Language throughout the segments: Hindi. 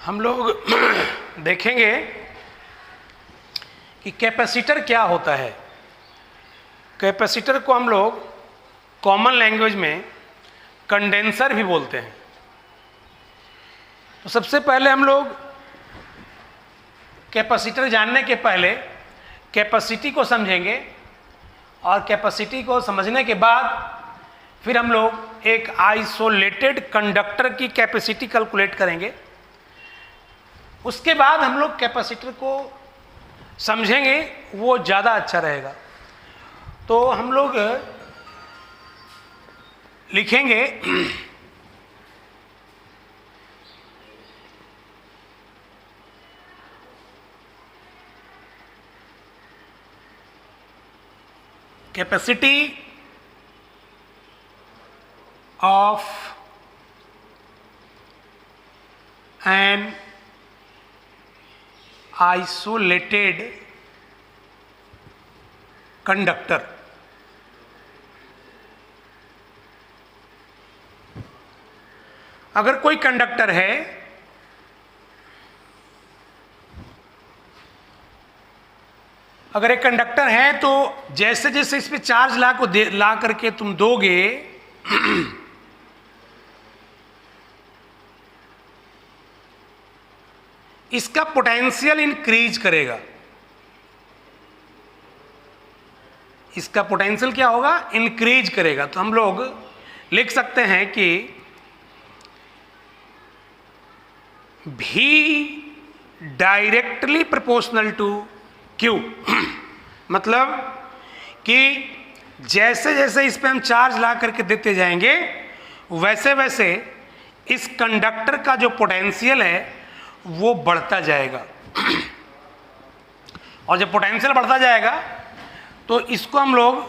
हम लोग देखेंगे कि कैपेसिटर क्या होता है। कैपेसिटर को हम लोग कॉमन लैंग्वेज में कंडेंसर भी बोलते हैं। तो सबसे पहले हम लोग कैपेसिटर जानने के पहले कैपेसिटी को समझेंगे और कैपेसिटी को समझने के बाद फिर हम लोग एक आइसोलेटेड कंडक्टर की कैपेसिटी कैलकुलेट करेंगे। उसके बाद हम लोग कैपेसिटर को समझेंगे, वो ज़्यादा अच्छा रहेगा। तो हम लोग लिखेंगे capacity of an isolated conductor। अगर कोई कंडक्टर है तो जैसे जैसे इस पे चार्ज ला करके तुम दोगे इसका पोटेंशियल इंक्रीज करेगा। इसका पोटेंशियल क्या होगा? इंक्रीज करेगा। तो हम लोग लिख सकते हैं कि V directly proportional to Q मतलब कि जैसे जैसे इस पे हम चार्ज ला करके देते जाएंगे वैसे वैसे इस कंडक्टर का जो पोटेंशियल है वो बढ़ता जाएगा। और जब पोटेंशियल बढ़ता जाएगा तो इसको हम लोग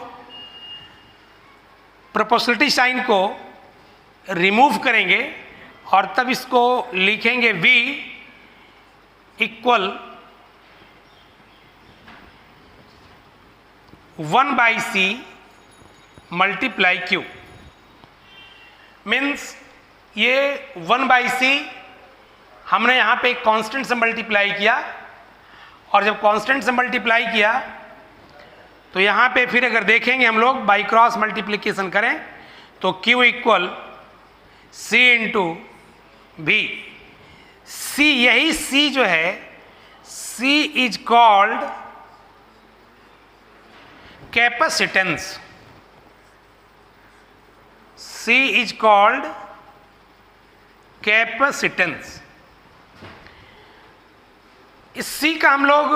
प्रोपोर्शनलिटी साइन को रिमूव करेंगे और तब इसको लिखेंगे V equal 1/C multiply Q। Means ये 1/C हमने यहाँ पे एक कांस्टेंट से मल्टीप्लाई किया और जब कांस्टेंट से मल्टीप्लाई किया तो यहाँ पे फिर अगर देखेंगे हम लोग बाई क्रॉस मल्टीप्लिकेशन करें तो Q equal C into V। C, यही C जो है C is called capacitance. C is called capacitance. इस C का हम लोग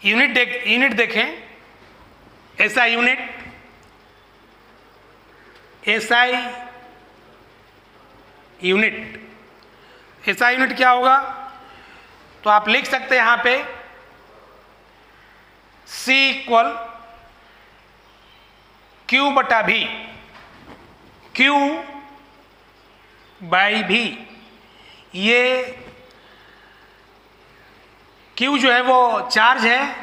यूनिट देखें, SI यूनिट। SI यूनिट क्या होगा? तो आप लिख सकते हैं यहां पे C इक्वल Q बटा V, Q बाई V। ये Q जो है वो चार्ज है,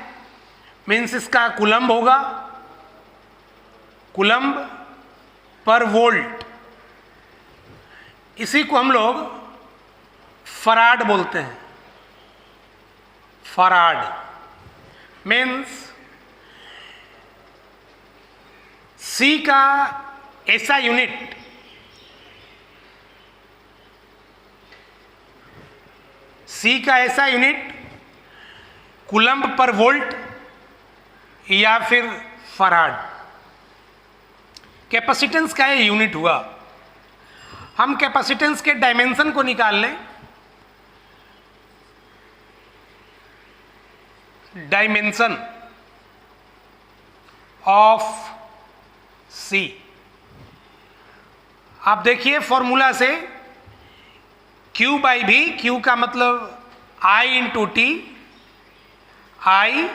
मीन्स इसका कूलम्ब होगा, कूलम्ब पर वोल्ट। इसी को हम लोग फराड बोलते हैं। फराड मीन्स C का ऐसा यूनिट कूलम्ब पर वोल्ट या फिर फराड। कैपेसिटेंस का ये यूनिट हुआ। हम कैपेसिटेंस के डायमेंशन को निकाल लें। डायमेंशन ऑफ C, आप देखिए फॉर्मूला से Q बाई V, Q का मतलब I into T, I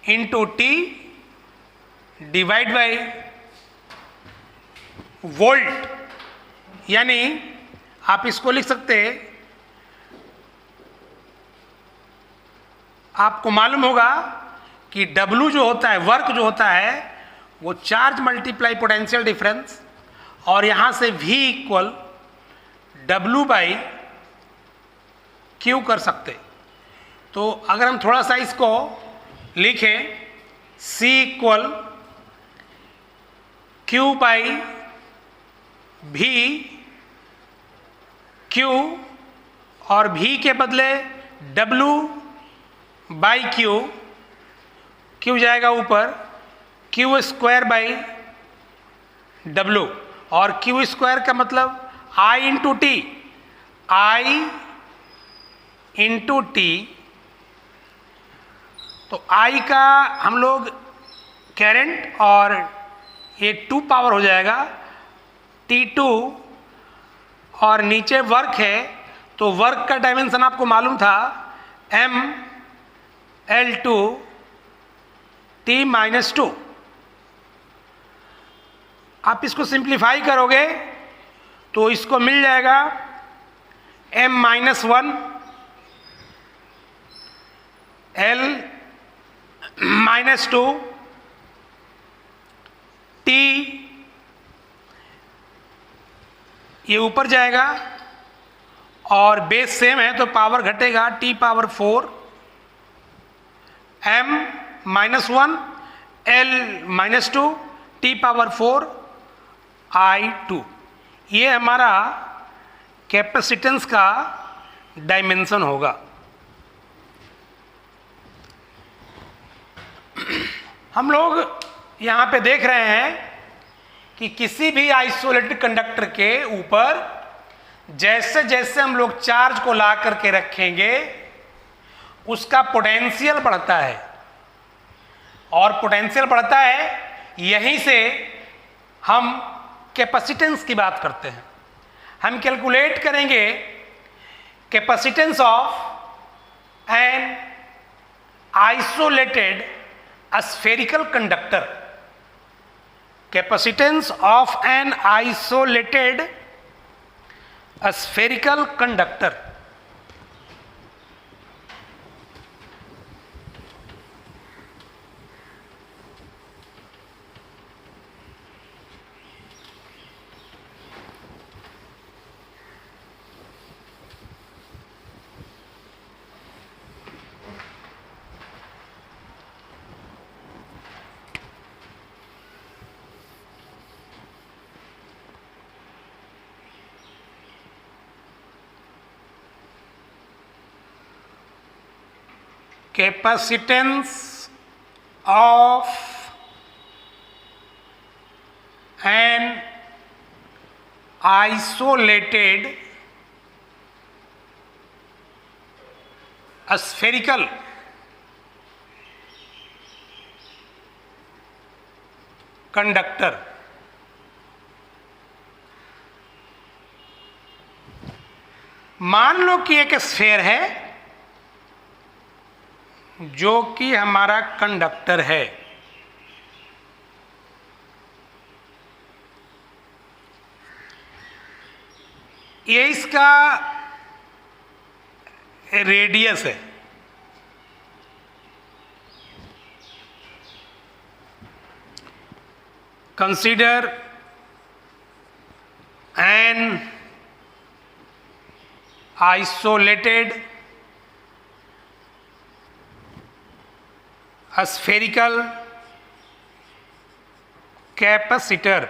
into T divide by volt. यानी आप इसको लिख सकते हैं, आपको मालूम होगा कि W जो होता है, वर्क जो होता है, वो चार्ज मल्टीप्लाई पोटेंशियल डिफरेंस, और यहाँ से V equal W by Q कर सकते। तो अगर हम थोड़ा सा इसको लिखें, C इक्वल क्यू बाई भी क्यू, और भी के बदले W बाई क्यू, क्यू जाएगा ऊपर, क्यू स्क्वायर बाई W, और क्यू स्क्वायर का मतलब I into T, I into T. तो I का हम लोग करंट, और ये 2 पावर हो जाएगा T2, और नीचे वर्क है, तो वर्क का डायमेंशन आपको मालूम था ML2 T-2। आप इसको सिंप्लीफाई करोगे तो इसको मिल जाएगा M-1 L-2 T, ये ऊपर जाएगा और बेस सेम है तो पावर घटेगा, T power 4 M-1 L-2 T power 4 I2। ये हमारा कैपेसिटेंस का डायमेंशन होगा। हम लोग यहाँ पे देख रहे हैं कि किसी भी आइसोलेटेड कंडक्टर के ऊपर जैसे जैसे हम लोग चार्ज को ला करके रखेंगे उसका पोटेंशियल बढ़ता है, और पोटेंशियल बढ़ता है, यहीं से हम कैपेसिटेंस की बात करते हैं। हम कैलकुलेट करेंगे capacitance of an isolated spherical conductor, capacitance of an isolated spherical conductor। Capacitance of an isolated spherical conductor। मान लो कि एक स्फेयर है जो कि हमारा कंडक्टर है। ये इसका रेडियस है। Consider an isolated spherical capacitor।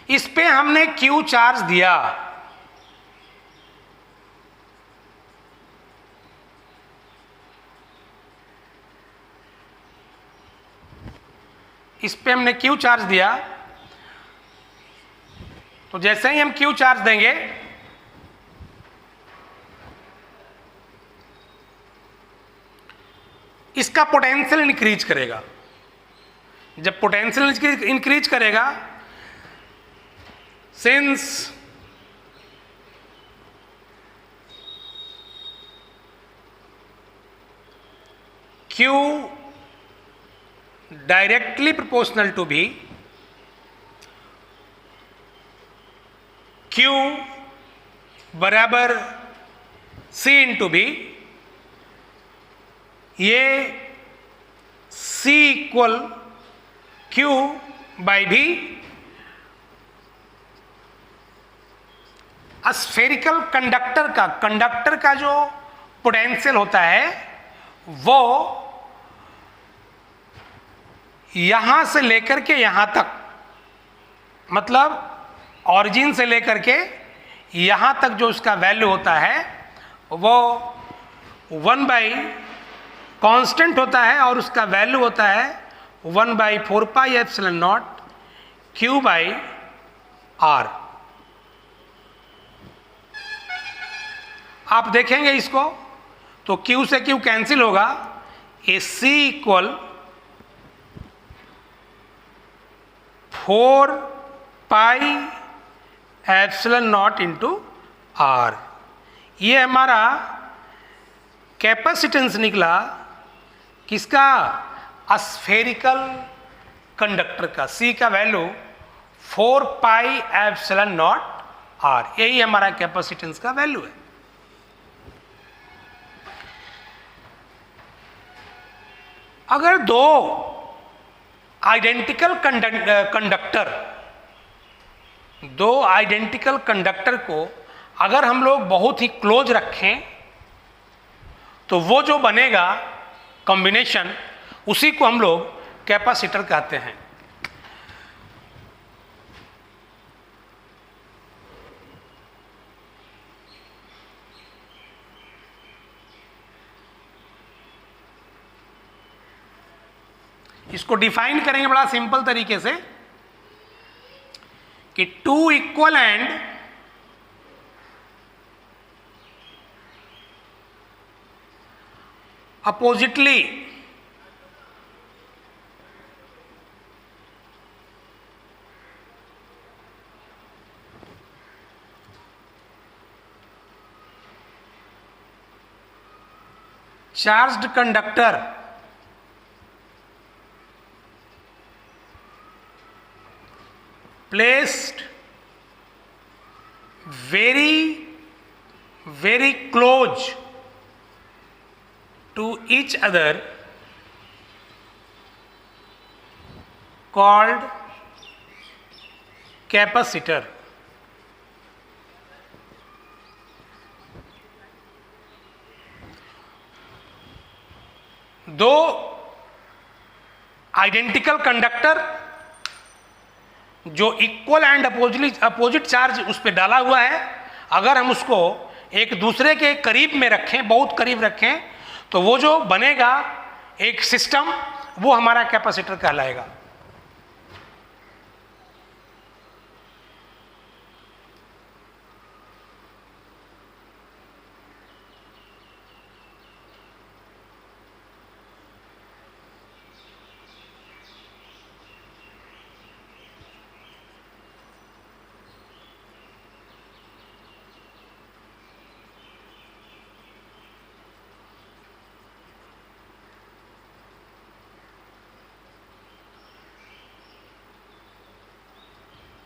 इस पे हमने Q चार्ज दिया, इस पे हमने Q चार्ज दिया, तो जैसे ही हम Q चार्ज देंगे इसका पोटेंशियल इंक्रीज करेगा। जब पोटेंशियल इंक्रीज करेगा, since Q directly proportional to V, Q बराबर C इंटू V, ये C equal Q by V spherical conductor का जो पोटेंशियल होता है वो यहां से लेकर के यहां तक, मतलब ऑरिजिन से लेकर के यहां तक जो उसका वैल्यू होता है वो 1 बाई कांस्टेंट होता है और उसका वैल्यू होता है 1 by 4 pi epsilon naught Q by R. आप देखेंगे इसको तो Q से Q कैंसिल होगा, a C equal 4 pi epsilon naught into R. ये हमारा कैपेसिटेंस निकला किसका? स्फेरिकल कंडक्टर का। C का value 4 pi epsilon naught R, यही हमारा कैपेसिटेंस का वैल्यू है। अगर दो आइडेंटिकल कंडक्टर को अगर हम लोग बहुत ही क्लोज रखें तो वो जो बनेगा कॉम्बिनेशन, उसी को हम लोग कैपेसिटर कहते हैं। इसको डिफाइन करेंगे बड़ा सिंपल तरीके से कि 2 equal and oppositely charged conductor placed very close to each other called capacitor। दो आइडेंटिकल कंडक्टर जो इक्वल एंड अपोजिट चार्ज उस पर डाला हुआ है, अगर हम उसको एक दूसरे के करीब में रखें, बहुत करीब रखें, तो वो जो बनेगा एक सिस्टम, वो हमारा कैपेसिटर कहलाएगा।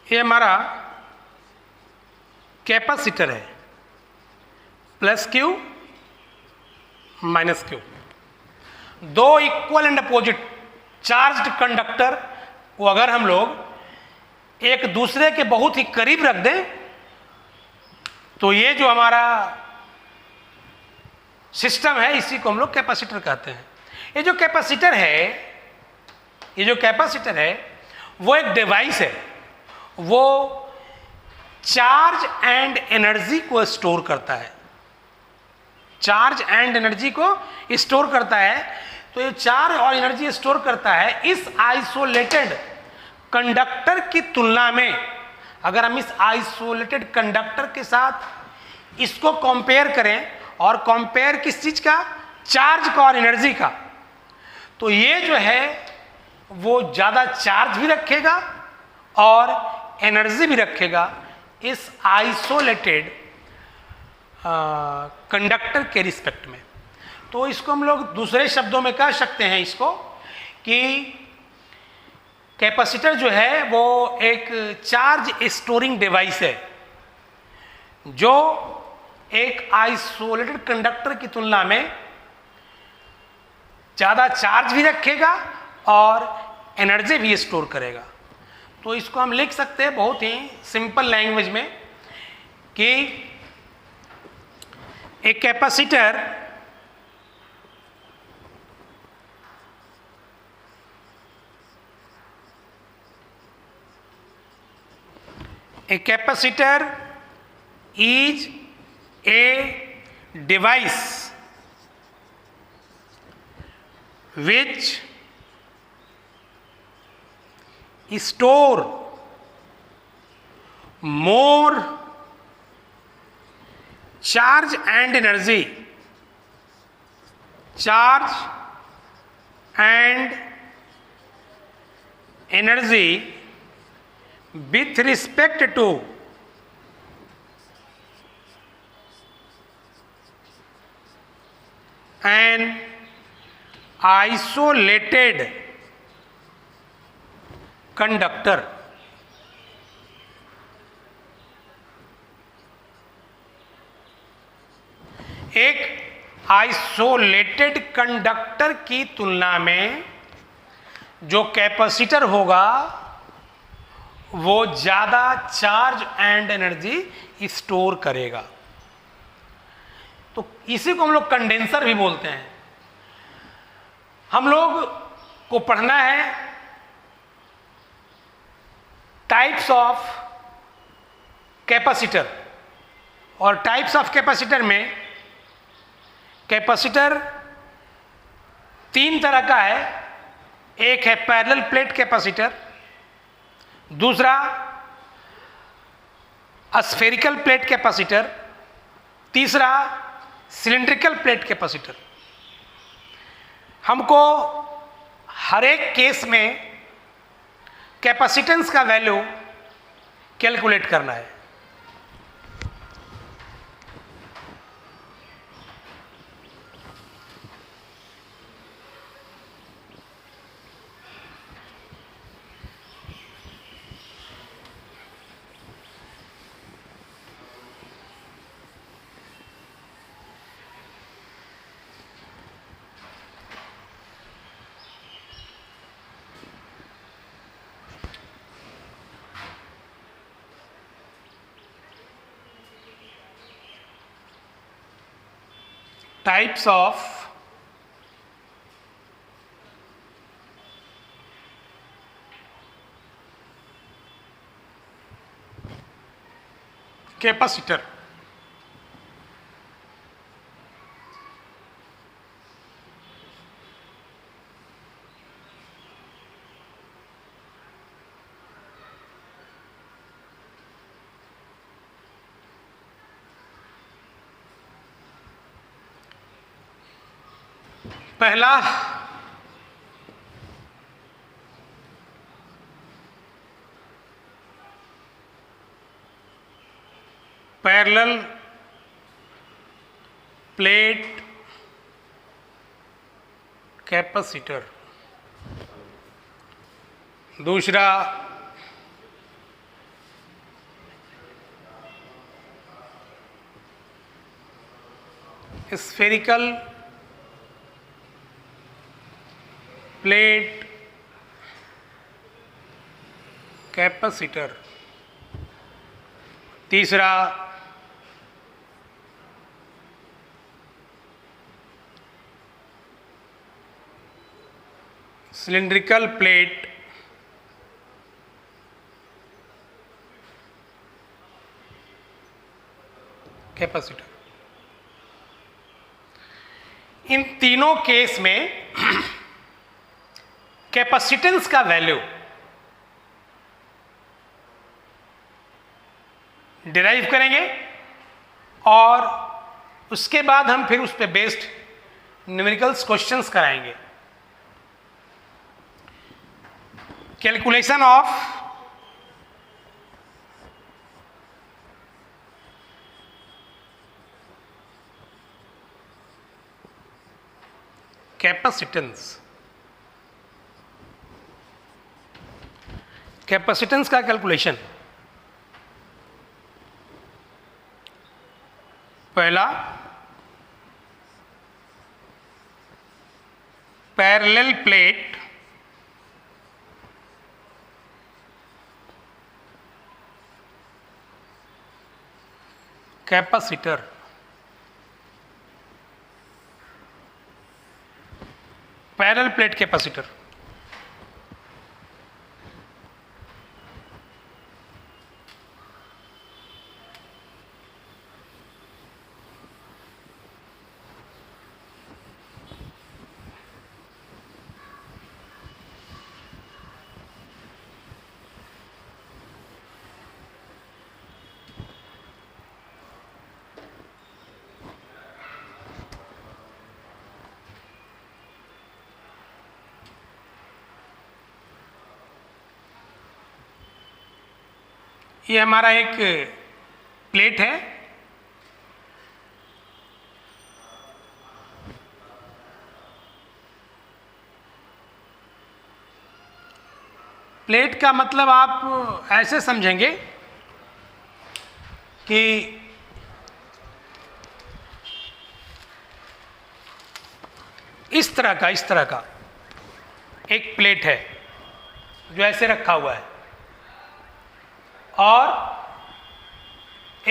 ये हमारा कैपेसिटर है, प्लस Q माइनस Q। दो equal and opposite charged conductor को अगर हम लोग एक दूसरे के बहुत ही करीब रख दें तो ये जो हमारा सिस्टम है, इसी को हम लोग कैपेसिटर कहते हैं। ये जो कैपेसिटर है वो एक डिवाइस है, वो चार्ज एंड एनर्जी को स्टोर करता है। चार्ज एंड एनर्जी को स्टोर करता है। तो ये चार्ज और एनर्जी स्टोर करता है। इस आइसोलेटेड कंडक्टर की तुलना में अगर हम इस आइसोलेटेड कंडक्टर के साथ इसको कंपेयर करें, और कंपेयर किस चीज का? चार्ज का और एनर्जी का, तो ये जो है वो ज्यादा चार्ज भी रखेगा और एनर्जी भी रखेगा इस आइसोलेटेड कंडक्टर के रिस्पेक्ट में। तो इसको हम लोग दूसरे शब्दों में कह सकते हैं इसको कि कैपेसिटर जो है वो एक चार्ज स्टोरिंग डिवाइस है जो एक आइसोलेटेड कंडक्टर की तुलना में ज़्यादा चार्ज भी रखेगा और एनर्जी भी स्टोर करेगा। तो इसको हम लिख सकते हैं बहुत ही सिंपल लैंग्वेज में कि एक capacitor is a device which store more charge and energy with respect to an isolated conductor. एक आइसोलेटेड कंडक्टर की तुलना में जो कैपेसिटर होगा वो ज्यादा चार्ज एंड एनर्जी स्टोर करेगा। तो इसी को हम लोग कंडेंसर भी बोलते हैं। हम लोग को पढ़ना है टाइप्स ऑफ कैपेसिटर, और टाइप्स ऑफ कैपेसिटर में कैपेसिटर तीन तरह का है। एक है पैरेलल प्लेट कैपेसिटर, दूसरा स्फेरिकल प्लेट कैपेसिटर, तीसरा सिलिंड्रिकल प्लेट कैपेसिटर। हमको हर एक केस में कैपेसिटेंस का वैल्यू कैलकुलेट करना है। Types of capacitor. पहला पैरेलल प्लेट कैपेसिटर, दूसरा स्फेरिकल प्लेट कैपेसिटर, तीसरा सिलिंड्रिकल प्लेट कैपेसिटर। इन तीनों केस में कैपेसिटेंस का वैल्यू डिराइव करेंगे और उसके बाद हम फिर उस पे बेस्ड न्यूमेरिकल्स क्वेश्चंस कराएंगे। Calculation of capacitance. कैपेसिटेंस का कैलकुलेशन, पहला parallel plate capacitor, parallel plate capacitor. ये हमारा एक प्लेट है, प्लेट का मतलब आप ऐसे समझेंगे कि इस तरह का एक प्लेट है जो ऐसे रखा हुआ है, और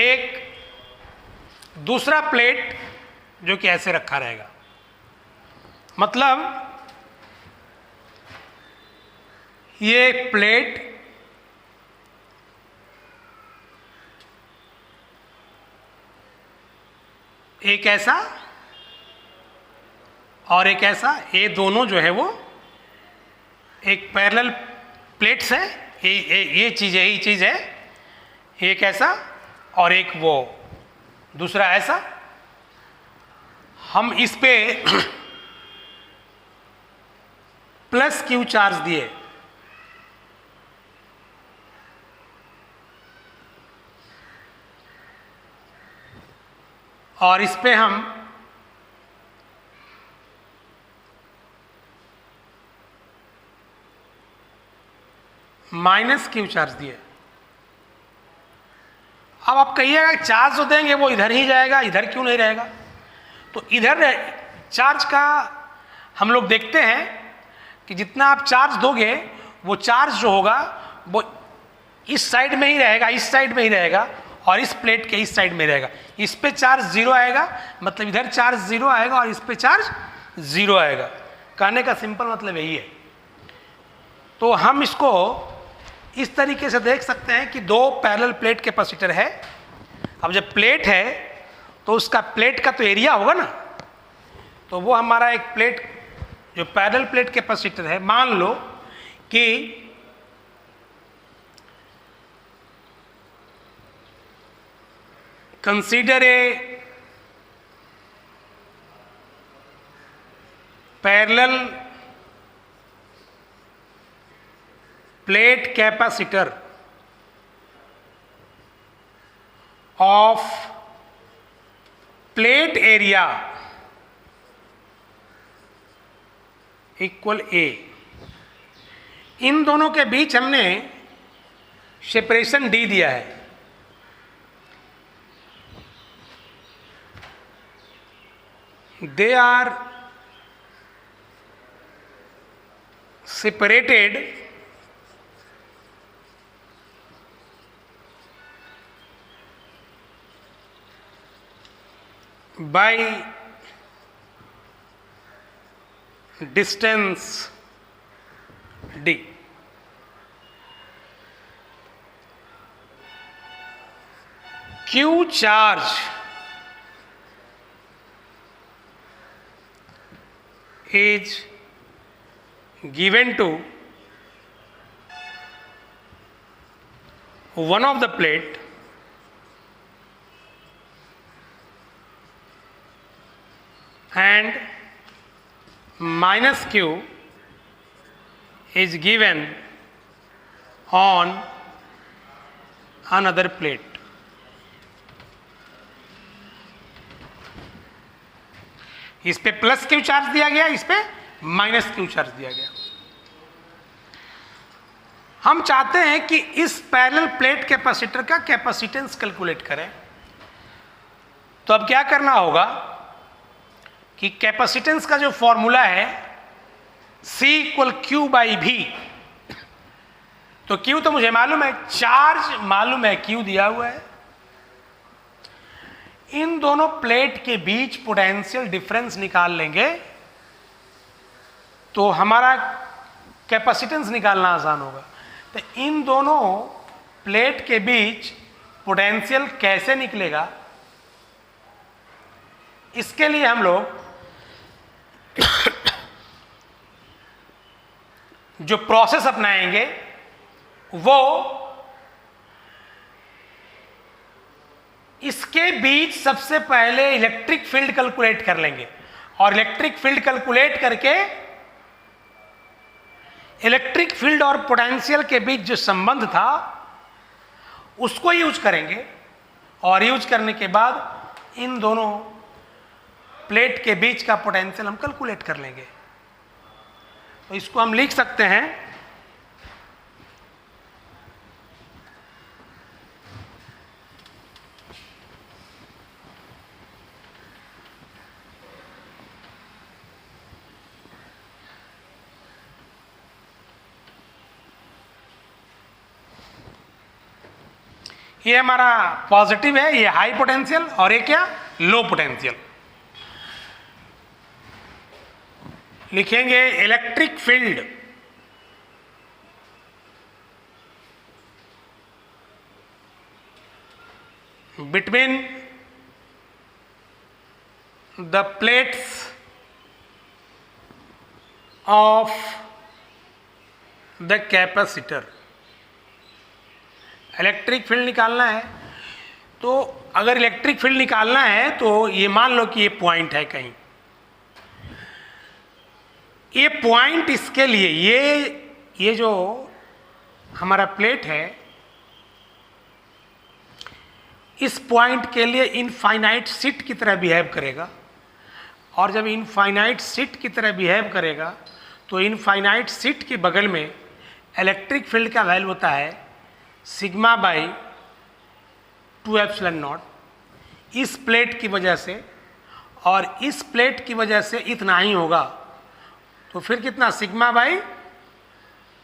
एक दूसरा प्लेट जो कि ऐसे रखा रहेगा। मतलब ये प्लेट एक ऐसा और एक ऐसा, ये दोनों जो है वो एक पैरेलल प्लेट्स है। ये चीज़, यही चीज़ है, एक ऐसा और एक वो दूसरा ऐसा। हम इस पे प्लस क्यू चार्ज दिए, और इस पे हम माइनस क्यू चार्ज दिए। अब आप कहिएगा चार्ज तो देंगे वो इधर ही जाएगा, इधर क्यों नहीं रहेगा? तो इधर चार्ज का हम लोग देखते हैं कि जितना आप चार्ज दोगे वो चार्ज जो होगा वो इस साइड में ही रहेगा, इस साइड में ही रहेगा, और इस प्लेट के इस साइड में रहेगा। इस पे चार्ज जीरो आएगा, मतलब इधर चार्ज जीरो आएगा, और इस पे चार्ज जीरो आएगा। कहने का सिंपल मतलब यही है। तो हम इसको इस तरीके से देख सकते हैं कि दो पैरेलल प्लेट कैपेसिटर है। अब जब प्लेट है तो उसका प्लेट का तो एरिया होगा ना, तो वो हमारा एक प्लेट जो पैरेलल प्लेट कैपेसिटर है, मान लो कि consider a parallel plate capacitor of plate area equal A। इन दोनों के बीच हमने सेपरेशन D दिया है। They are separated by distance D। Q charge is given to one of the plate and minus Q is given on another plate। इस पे प्लस क्यू चार्ज दिया गया, इस पे माइनस क्यू चार्ज दिया गया। हम चाहते हैं कि इस पैरेलल प्लेट कैपेसिटर का कैपेसिटेंस कैलकुलेट करें। तो अब क्या करना होगा कि कैपेसिटेंस का जो फॉर्मूला है C इक्वल क्यू बाई भी। तो Q तो मुझे मालूम है, चार्ज मालूम है, Q दिया हुआ है। इन दोनों प्लेट के बीच पोटेंशियल डिफरेंस निकाल लेंगे तो हमारा कैपेसिटेंस निकालना आसान होगा। तो इन दोनों प्लेट के बीच पोटेंशियल कैसे निकलेगा, इसके लिए हम लोग जो प्रोसेस अपनाएंगे वो इसके बीच सबसे पहले इलेक्ट्रिक फील्ड कैलकुलेट कर लेंगे और इलेक्ट्रिक फील्ड कैलकुलेट करके इलेक्ट्रिक फील्ड और पोटेंशियल के बीच जो संबंध था उसको यूज करेंगे और यूज करने के बाद इन दोनों प्लेट के बीच का पोटेंशियल हम कैलकुलेट कर लेंगे। तो इसको हम लिख सकते हैं ये हमारा पॉजिटिव है, ये हाई पोटेंशियल, और ये क्या, लो पोटेंशियल। लिखेंगे electric field between the plates of the capacitor. Electric field निकालना है, तो अगर इलेक्ट्रिक फील्ड निकालना है तो ये मान लो कि ये पॉइंट है कहीं, ये पॉइंट इसके लिए ये जो हमारा प्लेट है इस पॉइंट के लिए इनफाइनाइट सीट की तरह बिहेव करेगा, और जब इनफाइनाइट सीट की तरह बिहेव करेगा तो इनफाइनाइट सीट के बगल में इलेक्ट्रिक फील्ड का वैल्यू होता है सिग्मा बाई 2 एप्सिलॉन नॉट। इस प्लेट की वजह से और इस प्लेट की वजह से इतना ही होगा, तो फिर कितना, सिग्मा बाई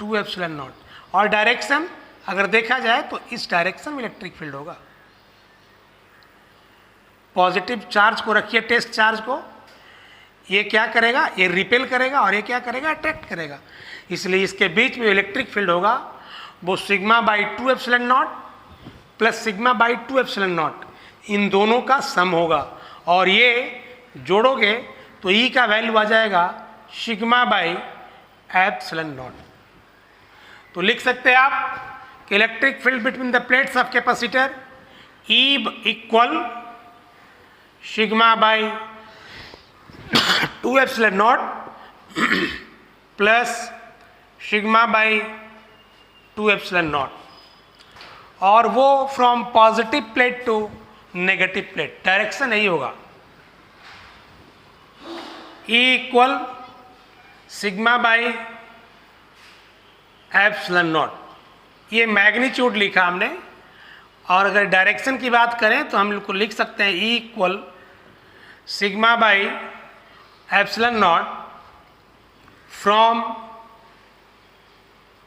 2 एप्सिलॉन नॉट। और डायरेक्शन अगर देखा जाए तो इस डायरेक्शन में इलेक्ट्रिक फील्ड होगा। पॉजिटिव चार्ज को रखिए, टेस्ट चार्ज को, ये क्या करेगा, ये रिपेल करेगा, और ये क्या करेगा, अट्रैक्ट करेगा। इसलिए इसके बीच में इलेक्ट्रिक फील्ड होगा वो sigma by 2 epsilon naught plus sigma by 2 epsilon naught, इन दोनों का सम होगा, और ये जोड़ोगे तो ई का वैल्यू आ जाएगा सिग्मा बाई एप्सिलॉन नॉट। तो लिख सकते हैं आप कि electric field between the plates of capacitor E equal sigma by 2 epsilon naught plus sigma by 2 epsilon naught, और वो from positive plate to negative plate, direction यही होगा। E equal sigma by epsilon naught, ये मैग्नीट्यूड लिखा हमने, और अगर डायरेक्शन की बात करें तो हम लोग को लिख सकते हैं E equal sigma by epsilon naught from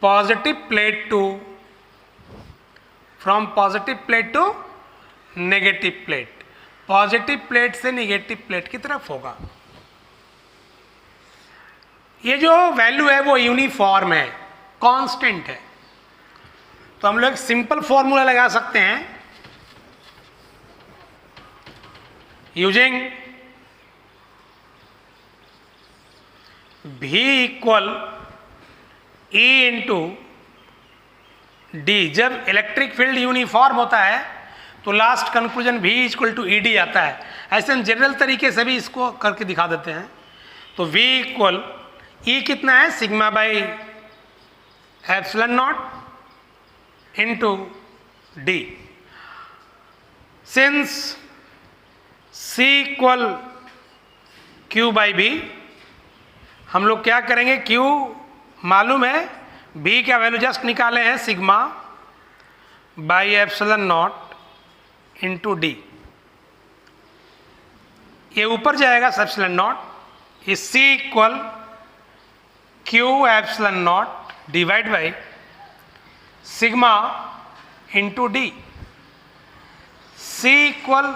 positive plate to negative plate, positive plate से नेगेटिव प्लेट की तरफ होगा। ये जो वैल्यू है वो यूनिफॉर्म है, कांस्टेंट है, तो हम लोग सिंपल फॉर्मूला लगा सकते हैं using V equal E into D. जब इलेक्ट्रिक फील्ड यूनिफॉर्म होता है तो last conclusion V equal to E D आता है। ऐसे हम जनरल तरीके से भी इसको करके दिखा देते हैं। तो V इक्वल E कितना है, sigma by epsilon naught into D. Since C equal Q by B, हम लोग क्या करेंगे, Q मालूम है, B का वैल्यू जस्ट निकाले हैं sigma by epsilon naught into D. ये ऊपर जाएगा एप्सिलॉन नॉट, ये C equal Q epsilon naught divide by sigma into D. C equal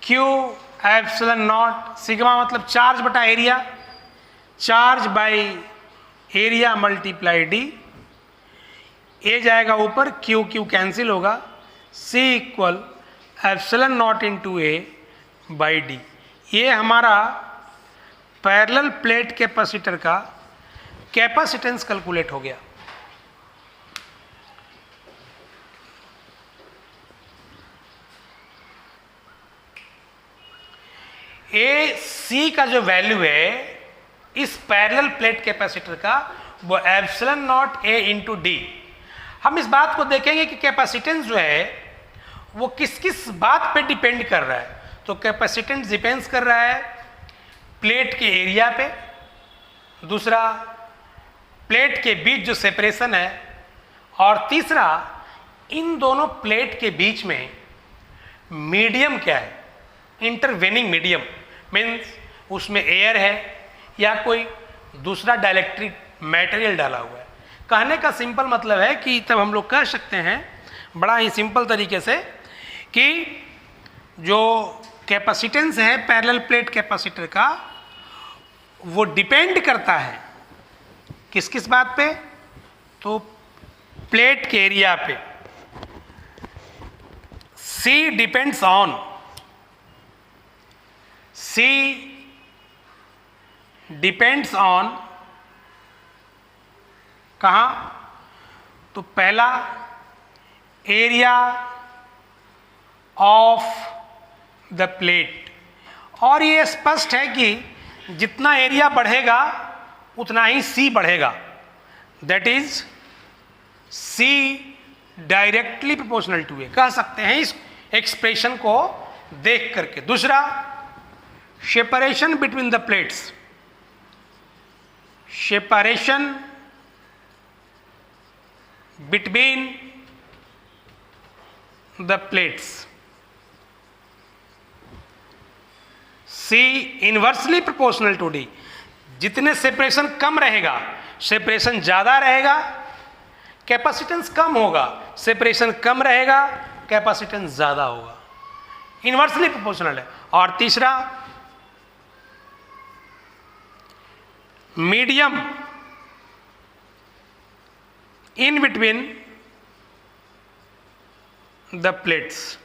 Q epsilon naught, sigma मतलब चार्ज बटा area, charge by area multiply D, A जाएगा ऊपर, क्यू क्यू कैंसिल होगा, C equal epsilon naught into A by D. ये हमारा पैरेलल प्लेट कैपेसिटर का कैपेसिटेंस कैलकुलेट हो गया। ए सी का जो वैल्यू है इस पैरेलल प्लेट कैपेसिटर का, वो epsilon not a into D. हम इस बात को देखेंगे कि कैपेसिटेंस जो है वो किस किस बात पे डिपेंड कर रहा है। तो कैपेसिटेंस डिपेंड्स कर रहा है प्लेट के एरिया पे, दूसरा प्लेट के बीच जो सेपरेशन है, और तीसरा इन दोनों प्लेट के बीच में मीडियम क्या है, इंटरवेनिंग मीडियम मीन्स उसमें एयर है या कोई दूसरा डाइलेक्ट्रिक मटेरियल डाला हुआ है। कहने का सिंपल मतलब है कि तब हम लोग कह सकते हैं बड़ा ही सिंपल तरीके से कि जो कैपेसिटेंस है पैरेलल प्लेट कैपेसिटर का, वो डिपेंड करता है किस किस बात पे, तो प्लेट के एरिया पे। C depends on, C depends on कहाँ, तो पहला एरिया ऑफ द प्लेट, और ये स्पष्ट है कि जितना एरिया बढ़ेगा उतना ही C बढ़ेगा, that is C directly proportional to A, कह सकते हैं इस एक्सप्रेशन को देख करके। दूसरा separation between the plates, separation between the plates, C inversely proportional to D। जितने सेपरेशन कम रहेगा, सेपरेशन ज़्यादा रहेगा, कैपेसिटेंस कम होगा, सेपरेशन कम रहेगा, कैपेसिटेंस ज़्यादा होगा, इनवर्सली प्रोपोर्शनल है। और तीसरा medium in between the plates,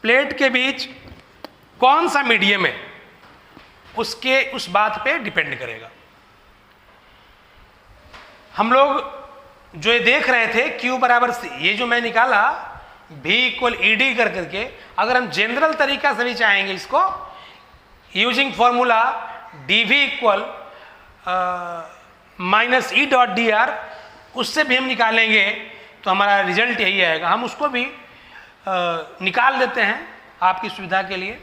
plate के बीच कौन सा मीडियम है उसके उस बात पे डिपेंड करेगा। हम लोग जो ये देख रहे थे Q बराबर C, ये जो मैं निकाला V इक्वल ई डी कर करके, अगर हम जनरल तरीका से भी चाहेंगे इसको using formula D V equal minus E dot D R, उससे भी हम निकालेंगे तो हमारा रिजल्ट यही आएगा। हम उसको भी निकाल देते हैं आपकी सुविधा के लिए।